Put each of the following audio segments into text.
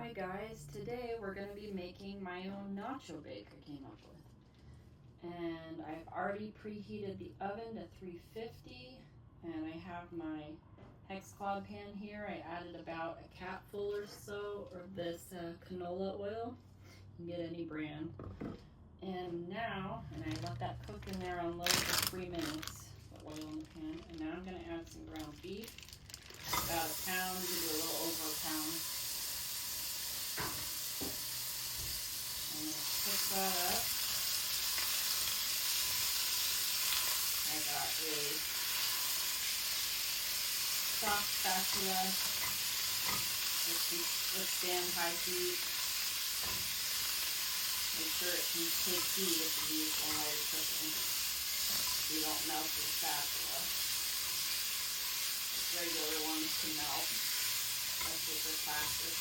Hi guys, today we're going to be making my own nacho bake I came up with. And I've already preheated the oven to 350 and I have my hex cloud pan here. I added about a capful or so of this canola oil. You can get any brand. And now, I let that cook in there on low for 3 minutes, the oil in the pan. And now I'm going to add some ground beef, about a pound, maybe a little over a pound. I'm going to pick that up. I got a soft spatula. Let's stand high heat. Make sure it can take heat if you use one while you're cooking. You don't melt your spatula. Regular ones can melt. That's what they're plastic.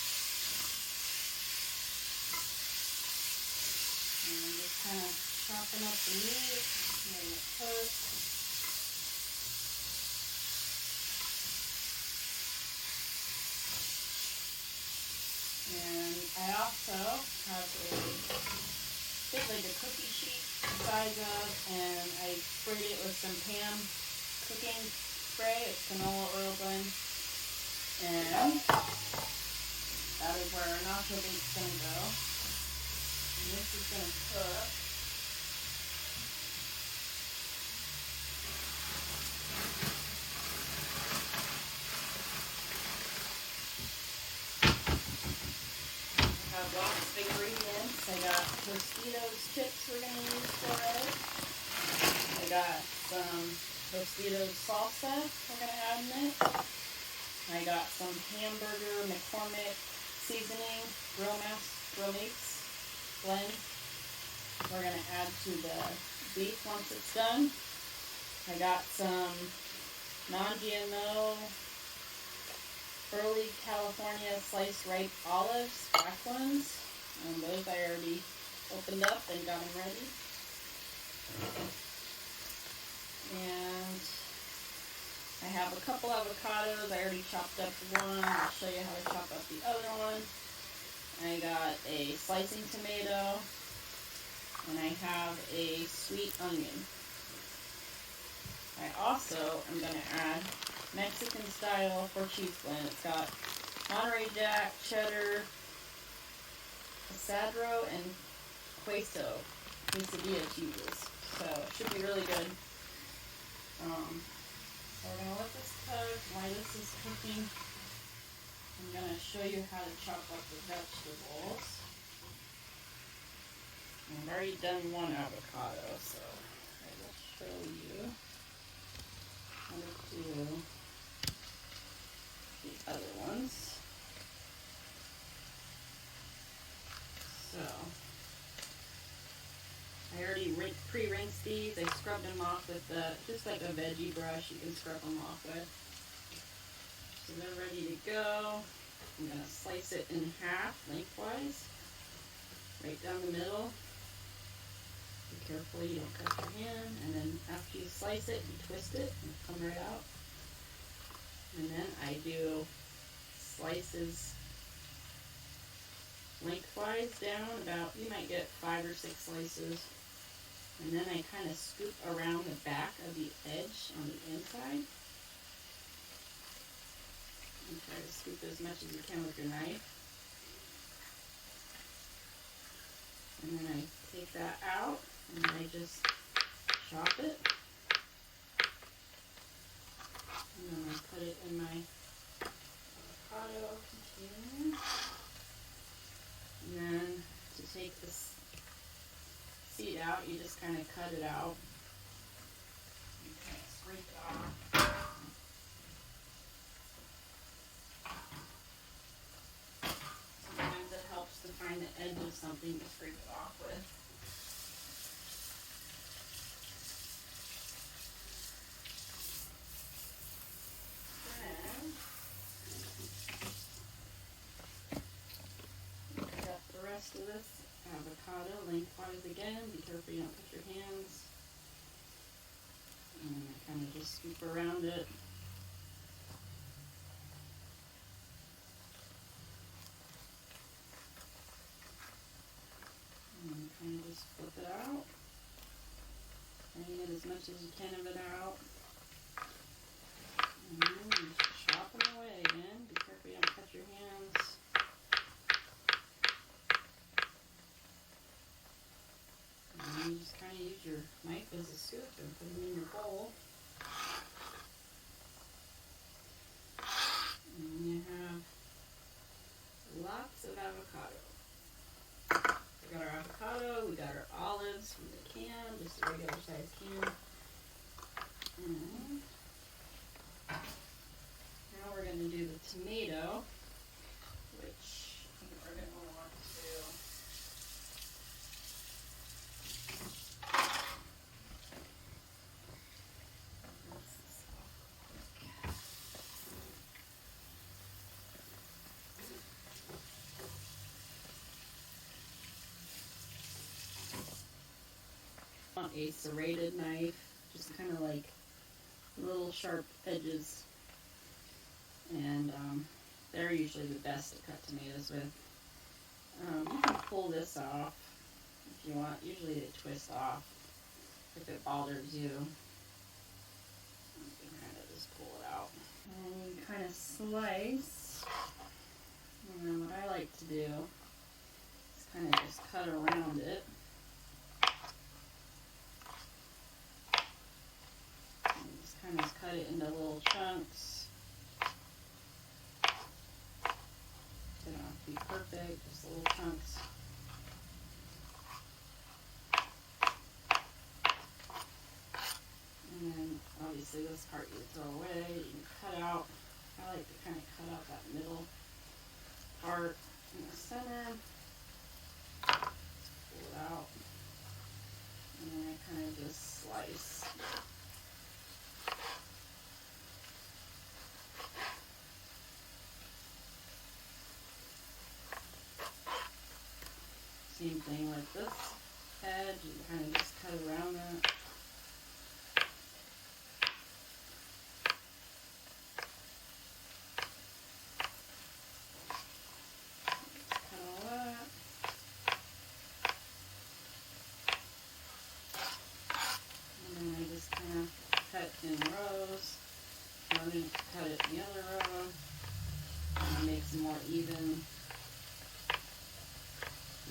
And I'm just kind of chopping up the meat, letting it cook. And I also have like a cookie sheet size of, and I sprayed it with some Pam cooking spray. It's canola oil blend. And that is where our nacho bake's going to go. And this is going to cook. I have lots of ingredients. I got Tostitos chips we're going to use for it. I got some Tostitos salsa we're going to add in it. I got some hamburger McCormick seasoning, grill mix blend. We're going to add to the beef once it's done. I got some non-GMO early California sliced ripe olives, black ones. And those I already opened up and got them ready. And I have a couple avocados. I already chopped up one. I'll show you how to chop up the other one. I got a slicing tomato. And I have a sweet onion. I also am going to add Mexican style for cheese blend. It's got Monterey Jack, cheddar, quesadilla, and quesadilla cheeses. So it should be really good. So we're going to let this cook. While this is cooking, I'm going to show you how to chop up the vegetables. I've already done one avocado, so I will show you how to do the other ones. So I already pre-rinsed these. I scrubbed them off with just like a veggie brush. You can scrub them off with. So they're ready to go. I'm going to slice it in half lengthwise, right down the middle. Be careful you don't cut your hand. And then after you slice it, you twist it and it'll come right out. And then I do slices lengthwise down about, you might get 5 or 6 slices. And then I kind of scoop around the back of the edge on the inside. And try to scoop as much as you can with your knife. And then I take that out and I just chop it. And then I put it in my avocado container. And then to take this seed out, you just kind of cut it out. You kind of scrape it off. Sometimes it helps to find the edge of something to scrape it off with. Of this avocado lengthwise again. Be careful you don't cut your hands. And I kind of just scoop around it. much as you can of it out. And then you just chop them away again. Be careful you don't cut your hands. And then you just kind of use your knife as a scoop and put them in your bowl. And you have lots of avocado. We got our avocado, we got our olives from the can, just a regular size can. And now we're going to do the tomato, which I think we're going to want to rinse this off quick. Want a serrated knife, just kind of like little sharp edges, and they're usually the best to cut tomatoes with. You can pull this off if you want. Usually they twist off if it bothers you. You can kind of just pull it out. And you kind of slice. And then what I like to do is kind of just cut around it. And just kind of cut it into little chunks. They don't have to be perfect, just little chunks. And then obviously this part you throw away, you can cut out. I like to kind of cut out that middle part in the center. Just pull it out. And then I kind of just slice. Same thing with this edge, you kind of just cut around it. Cut all that. And then I just kind of cut in rows. I'm going to cut it in the other row. And it makes it more even.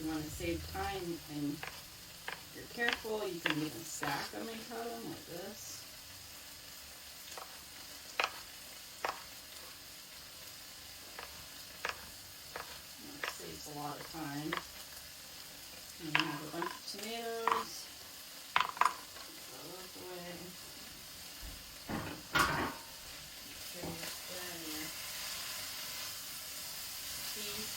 You want to save time and if you're careful, you can even stack them and cut them like this. That saves a lot of time. And you have a bunch of tomatoes. Throw those away. Make sure you put in your piece.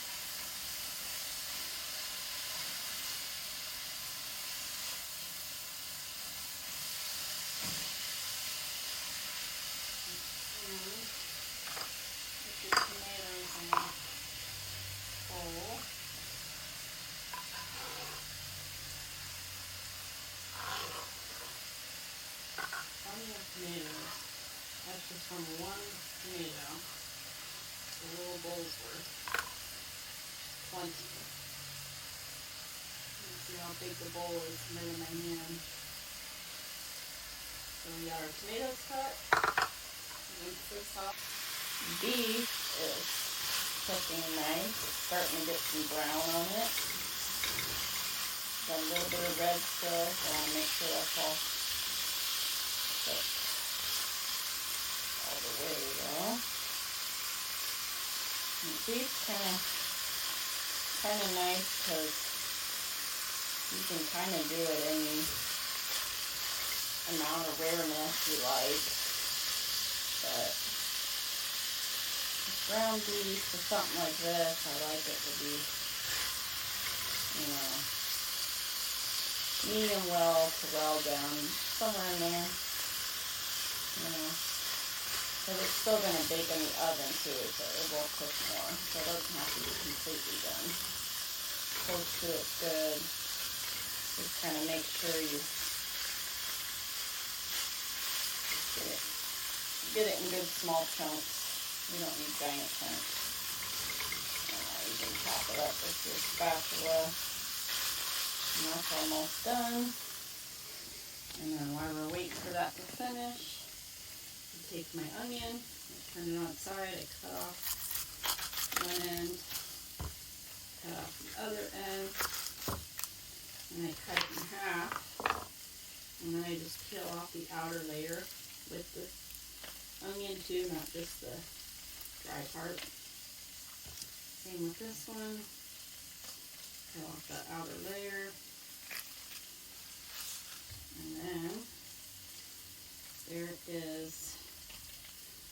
Put your tomatoes in a bowl. Plenty of tomatoes. That's just from one tomato. A little bowl's worth. Plenty. You can see how big the bowl is compared to my hand. So we got our tomatoes cut. Rinse this off. Beef is cooking nice. It's starting to get some brown on it. Got a little bit of red still, so I want to make sure that's all cooked all the way though. And beef's kind of nice because you can kind of do it any amount of rareness you like, but ground beef or something like this, I like it to be, you know, medium well to well done, somewhere in there, you know, because it's still going to bake in the oven too, so it will cook more, so it doesn't have to be completely done. Close to it good. Just kind of make sure you get it in good small chunks. You don't need giant chunks. You can top it up with your spatula. And that's almost done. And then while we're waiting for that to finish, I take my onion, I turn it on its side, I cut off one end, cut off the other end, and I cut it in half. And then I just peel off the outer layer with the onion too, not just the dry part. Same with this one. Peel off that outer layer. And then there it is.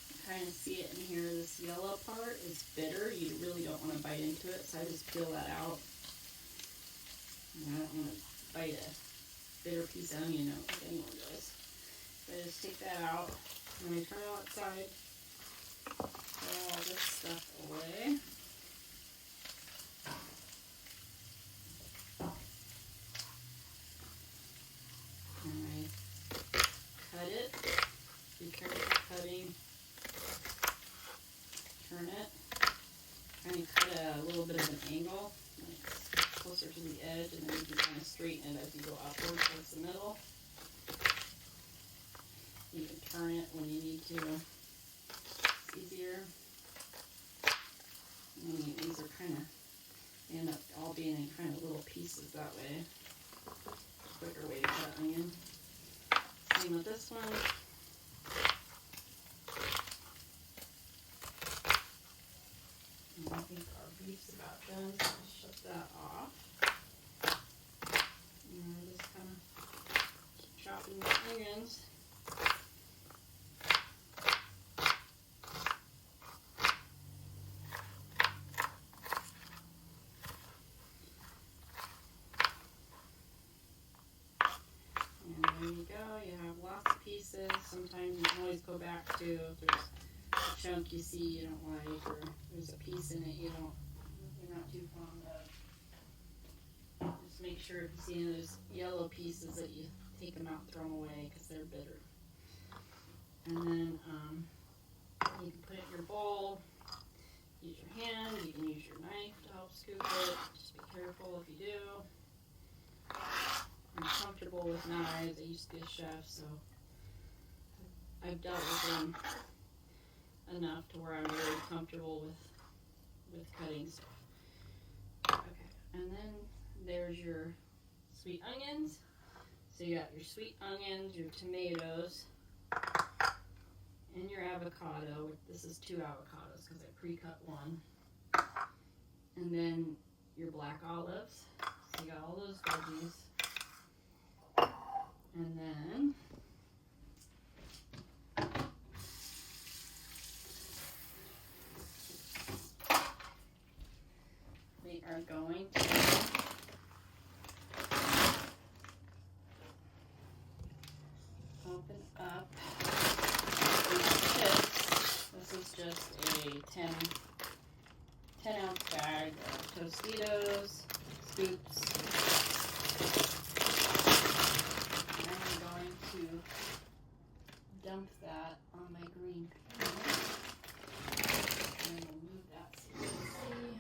You kind of see it in here. This yellow part is bitter. You really don't want to bite into it, so I just peel that out. And I don't want to bite a bitter piece of onion out like anyone does. So I just take that out. And I turn it on its side. Throw all this stuff away. And I cut it. Be careful cutting. Turn it. Kind of cut a little bit of an angle, like closer to the edge, and then you can kind of straighten it as you go upward towards the middle. You can turn it when you need to. It's easier. And these are kind of, they end up all being in kind of little pieces that way. Quicker way to cut onion. Same with this one. And I think our beef's about done, so I'll shut that off. And I just kind of keep chopping the onions. There you go, you have lots of pieces. Sometimes you can always go back to if there's a chunk you see you don't like, or there's a piece in it you're not too fond of. Just make sure if you see any of those yellow pieces that you take them out and throw them away because they're bitter. And then you can put it in your bowl, use your hand, you can use your knife to help scoop it. Just be careful if you do. I'm comfortable with knives. I used to be a chef, so I've dealt with them enough to where I'm very comfortable with cutting stuff. Okay, and then there's your sweet onions. So you got your sweet onions, your tomatoes, and your avocado. This is 2 avocados because I pre-cut one. And then your black olives. So you got all those veggies. And then we are going to open up these chips. This is just a 10-ounce bag of Tostitos, scoops. To dump that on my green pan. And we'll move that so you can see.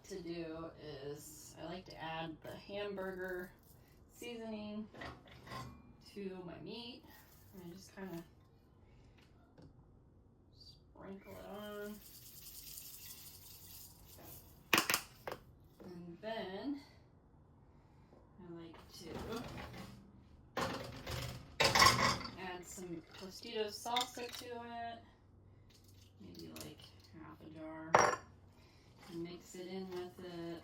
To do is I like to add the hamburger seasoning to my meat, and I just kind of sprinkle it on, and then I like to add some Tostitos salsa to it, maybe like half a jar. And mix it in with it.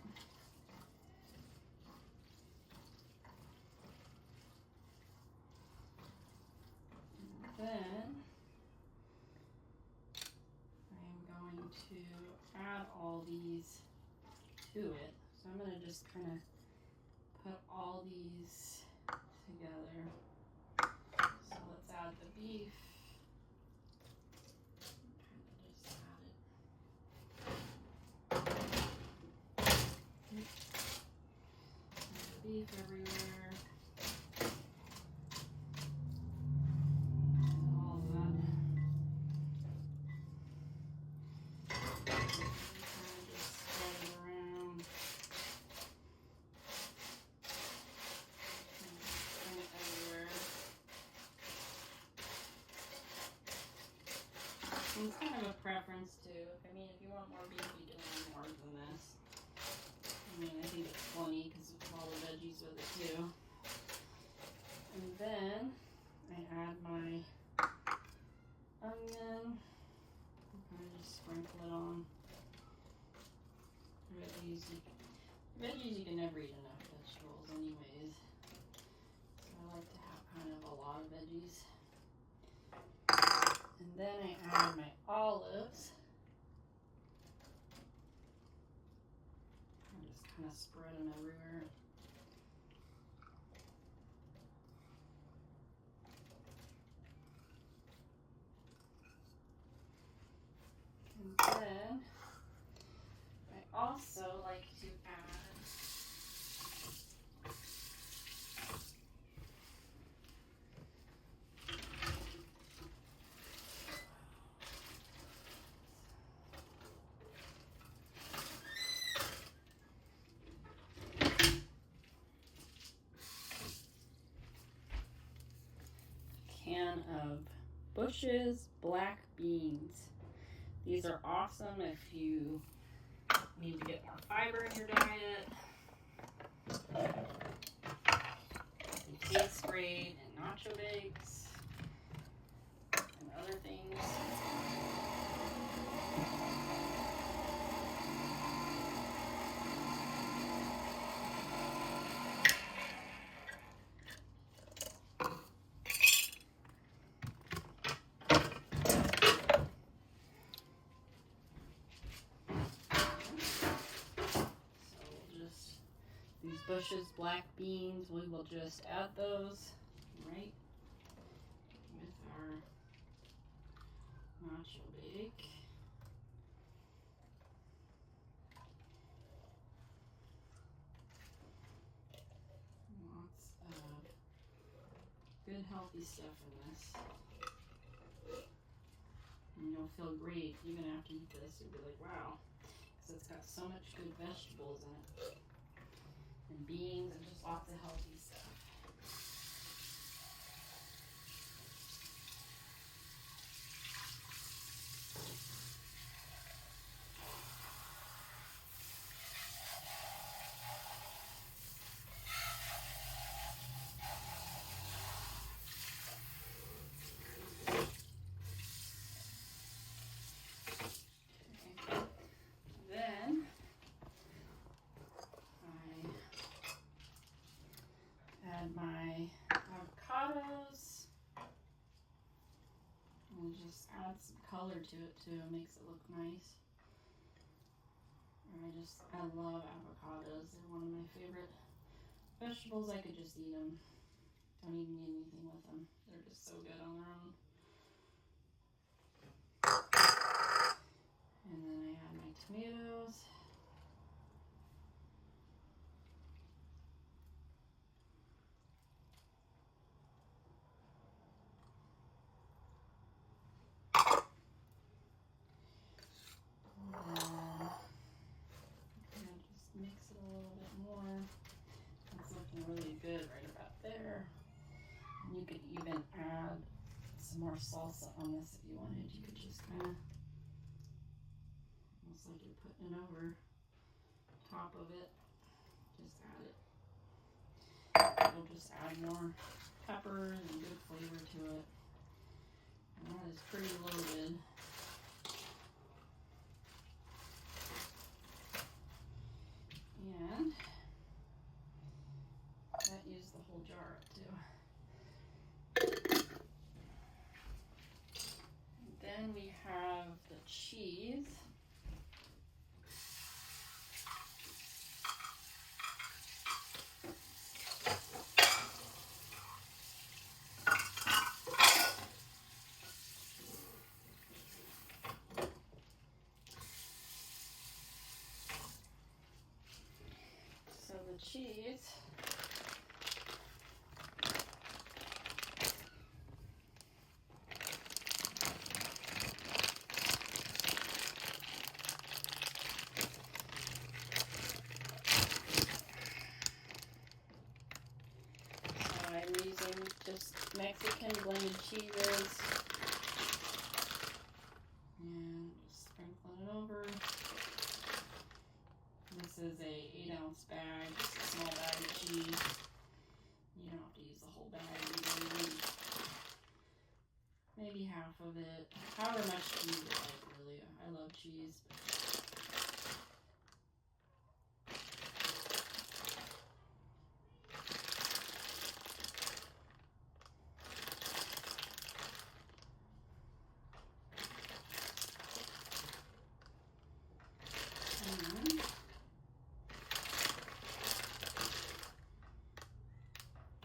then I'm going to add all these to it. So I'm going to just kind of put all these together. So let's add the beef. Beef everywhere. All that. Kind of just spread it around. And it everywhere. And it's kind of a preference too. I mean, if you want more beef, you can add more than this. I mean, I think it's plenty because of all the veggies with it too. And then I add my onion. I just sprinkle it on. Veggies, you can never eat enough vegetables anyways. So I like to have kind of a lot of veggies. And then I add my olives. Kind of spread them everywhere. And then I also like to add can of Bush's black beans. These are awesome if you need to get more fiber in your diet. They taste great in nacho bakes and other things. These Bush's black beans, we will just add those right with our nacho bake. Lots of good healthy stuff in this. And you'll feel great even after you eat this. You'll be like, wow, because it's got so much good vegetables in it. And beans and just lots of healthy stuff. My avocados and just add some color to it too. It makes it look nice. I love avocados. They're one of my favorite vegetables. I could just eat them. Don't even need anything with them. They're just so good on their own. And then I add my tomatoes. Really good right about there. And you could even add some more salsa on this if you wanted. You could just kind of, almost like you're putting it over top of it. Just add it. It'll just add more peppers and good flavor to it. And that is pretty loaded. And that used the whole jar up too. have the cheese. So the cheese, so I'm using just Mexican blended cheeses and just sprinkle it over. This is a 8-ounce bag, just a small bag of cheese. You don't have to use the whole bag. You can use maybe half of it. However much cheese you like, really. I love cheese.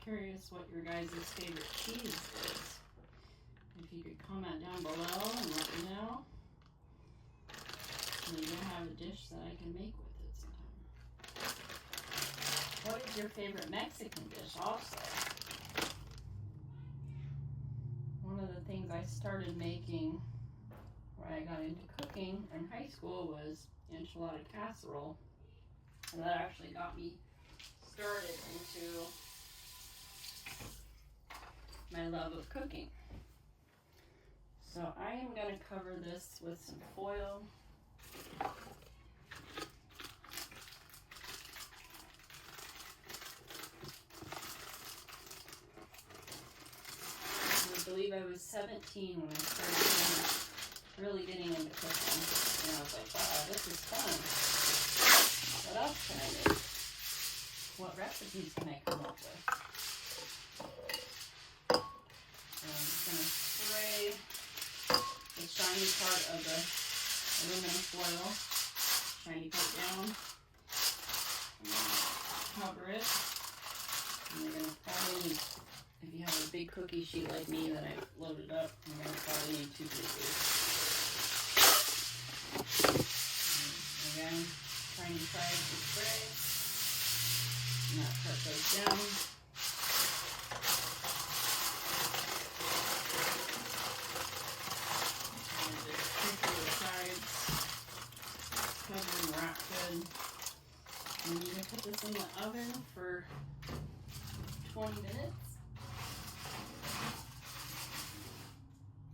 Curious what your guys' favorite cheese is. If you could comment down below and let me know. Maybe I have a dish that I can make with it sometime. What is your favorite Mexican dish also? One of the things I started making when I got into cooking in high school was enchilada casserole. And that actually got me started into my love of cooking. So I am going to cover this with some foil. I believe I was 17 when I started really getting into cooking. And I was like, wow, this is fun. What else can I make? What recipes can I come up with? I'm just going to spray the shiny part of the aluminum foil, shiny part down, and cover it. And you're going to probably need, if you have a big cookie sheet like me that I've loaded up, you're going to probably need 2 pieces. And again, shiny side of the spray, and that part goes down. Cover and wrap good. And you're going to put this in the oven for 20 minutes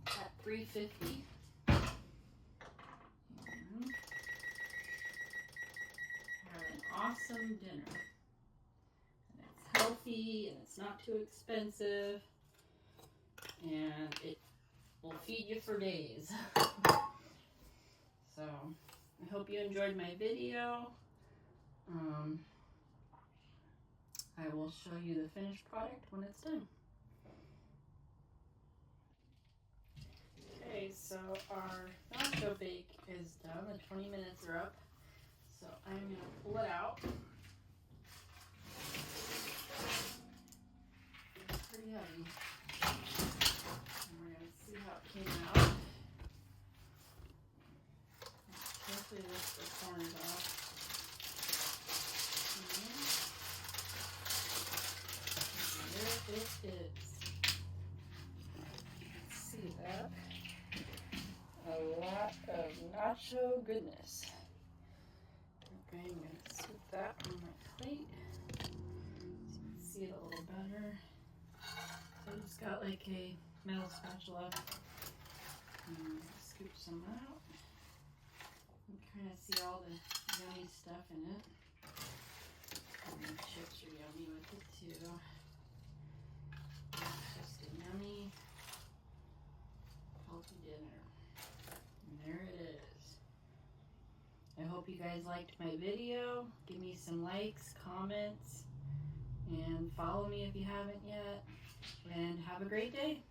at 350. And have an awesome dinner. And it's healthy and it's not too expensive. And it will feed you for days. So I hope you enjoyed my video. I will show you the finished product when it's done. Okay, so our nacho bake is done. The 20 minutes are up. So I'm going to pull it out. It's pretty heavy. And we're going to see how it came out. Hopefully lift the corners off. And there it is. Let's see that. A lot of nacho goodness. Okay, I'm going to scoop that on my plate so you can see it a little better. So I just got like a metal spatula and scoop some out. You kind of see all the yummy stuff in it. And the chips are yummy with it too. It's just a yummy, healthy dinner. And there it is. I hope you guys liked my video. Give me some likes, comments, and follow me if you haven't yet. And have a great day.